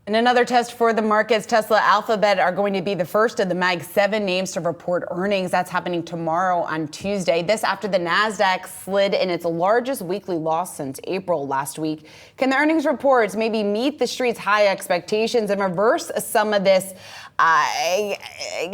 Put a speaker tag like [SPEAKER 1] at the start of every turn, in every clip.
[SPEAKER 1] And another test for the markets, Tesla, Alphabet are going to be the first of the Mag 7 names to report earnings. That's happening tomorrow on Tuesday. This after the NASDAQ slid in its largest weekly loss since April last week. Can the earnings reports maybe meet the street's high expectations and reverse some of this, I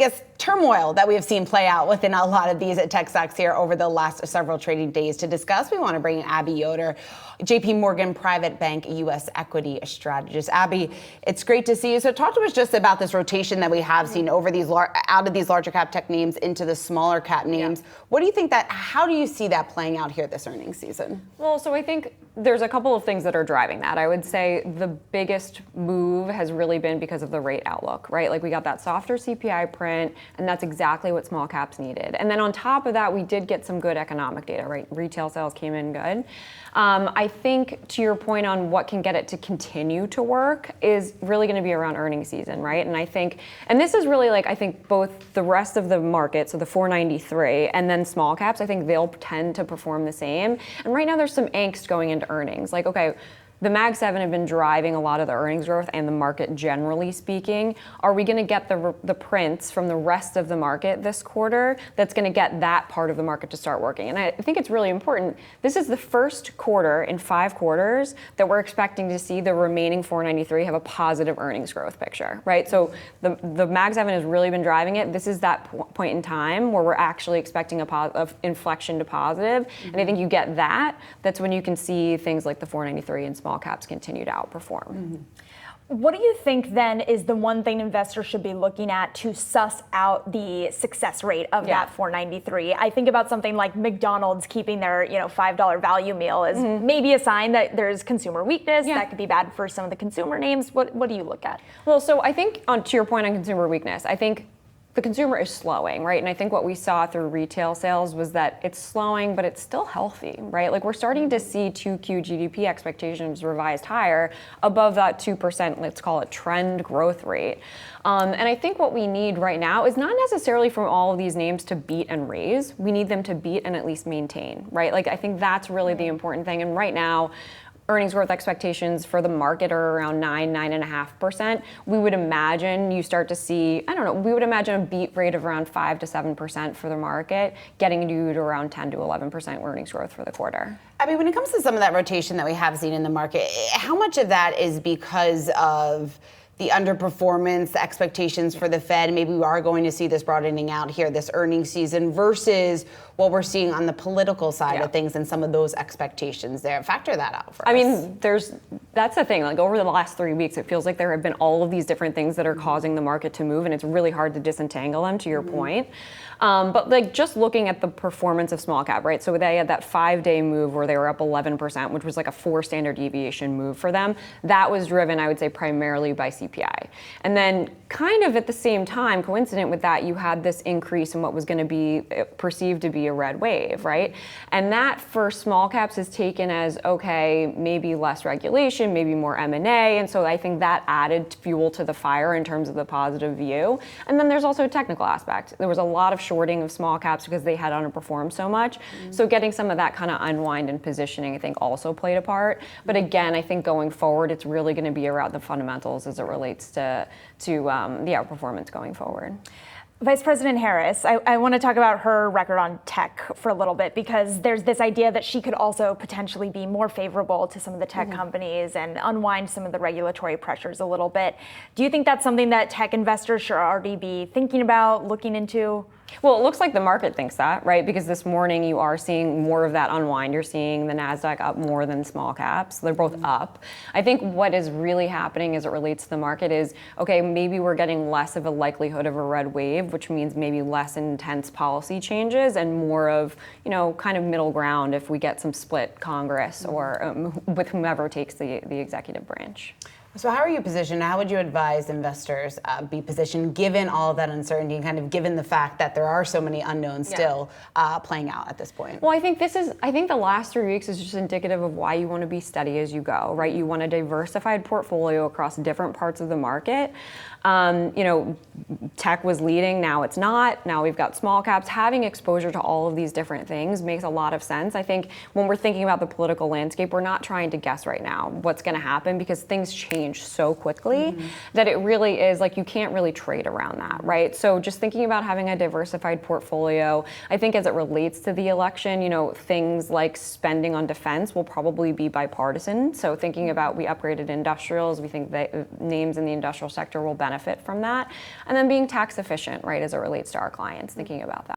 [SPEAKER 1] guess, turmoil that we have seen play out within a lot of these tech stocks here over the last several trading days? To discuss, we want to bring in Abby Yoder, JP Morgan Private Bank U.S. equity strategist. Abby, it's great to see you. So talk to us just about this rotation that we have seen over these out of these larger cap tech names into the smaller cap names. Yeah. What do you think how do you see that playing out here this earnings season?
[SPEAKER 2] Well, so I think there's a couple of things that are driving that. I would say the biggest move has really been because of the rate outlook, right? Like we got that softer CPI print, and that's exactly what small caps needed. And then on top of that, we did get some good economic data, right? Retail sales came in good. I think to your point on what can get it to continue to work is really going to be around earnings season, right? And I think, and this is really like, I think both the rest of the market, so the 493 and then small caps, I think they'll tend to perform the same. And right now there's some angst going into earnings. Like, okay, the Mag 7 have been driving a lot of the earnings growth and the market generally speaking. Are we going to get the prints from the rest of the market this quarter that's going to get that part of the market to start working? And I think it's really important. This is the first quarter in 5 quarters that we're expecting to see the remaining 493 have a positive earnings growth picture, right? So the Mag 7 has really been driving it. This is that point in time where we're actually expecting a inflection to positive. Mm-hmm. And I think you get that. That's when you can see things like the 493 and small caps continue to outperform.
[SPEAKER 3] Mm-hmm. What do you think then is the one thing investors should be looking at to suss out the success rate of that 493? I think about something like McDonald's keeping their $5 value meal as maybe a sign that there's consumer weakness. That could be bad for some of the consumer names. What do you look at?
[SPEAKER 2] Well, so I think to your point on consumer weakness, I think the consumer is slowing, right? And I think what we saw through retail sales was that it's slowing, but it's still healthy, right? Like we're starting to see 2Q GDP expectations revised higher above that 2%, let's call it trend growth rate. And I think what we need right now is not necessarily from all of these names to beat and raise. We need them to beat and at least maintain, right? Like I think that's really the important thing. And right now, earnings growth expectations for the market are around 9.5%. We would imagine you start to see, we would imagine a beat rate of around 5 to 7% for the market, getting you to around 10 to 11% earnings growth for the quarter.
[SPEAKER 1] I mean, when it comes to some of that rotation that we have seen in the market, how much of that is because of the underperformance, the expectations for the Fed? Maybe we are going to see this broadening out here this earnings season versus what we're seeing on the political side of things and some of those expectations there. Factor that out for us.
[SPEAKER 2] I mean, that's the thing. Like over the last 3 weeks, it feels like there have been all of these different things that are causing the market to move, and it's really hard to disentangle them, to your point. But like just looking at the performance of small cap, right? So they had that 5-day move where they were up 11%, which was like a 4 standard deviation move for them. That was driven, I would say, primarily by CPI. And then kind of at the same time, coincident with that, you had this increase in what was going to be perceived to be a red wave, right? And that for small caps is taken as, okay, maybe less regulation, maybe more M&A. And so I think that added fuel to the fire in terms of the positive view. And then there's also a technical aspect. There was a lot of shorting of small caps because they had underperformed so much. So getting some of that kind of unwind and positioning, I think, also played a part. But again, I think going forward, it's really going to be around the fundamentals as it relates to the outperformance going forward.
[SPEAKER 3] Vice President Harris, I want to talk about her record on tech for a little bit, because there's this idea that she could also potentially be more favorable to some of the tech companies and unwind some of the regulatory pressures a little bit. Do you think that's something that tech investors should already be thinking about, looking into?
[SPEAKER 2] Well, it looks like the market thinks that, right? Because this morning you are seeing more of that unwind. You're seeing the NASDAQ up more than small caps. They're both up. I think what is really happening as it relates to the market is, okay, maybe we're getting less of a likelihood of a red wave, which means maybe less intense policy changes and more of, kind of middle ground if we get some split Congress or with whomever takes the executive branch.
[SPEAKER 1] So how are you positioned? How would you advise investors be positioned given all of that uncertainty and kind of given the fact that there are so many unknowns still playing out at this point?
[SPEAKER 2] Well, I think the last 3 weeks is just indicative of why you want to be steady as you go, right? You want a diversified portfolio across different parts of the market. Tech was leading, now it's not. Now we've got small caps. Having exposure to all of these different things makes a lot of sense. I think when we're thinking about the political landscape, we're not trying to guess right now what's going to happen because things change change so quickly that it really is like you can't really trade around that, right? So just thinking about having a diversified portfolio, I think as it relates to the election, things like spending on defense will probably be bipartisan. So thinking about, we upgraded industrials, we think that names in the industrial sector will benefit from that. And then being tax efficient, right, as it relates to our clients, thinking about that.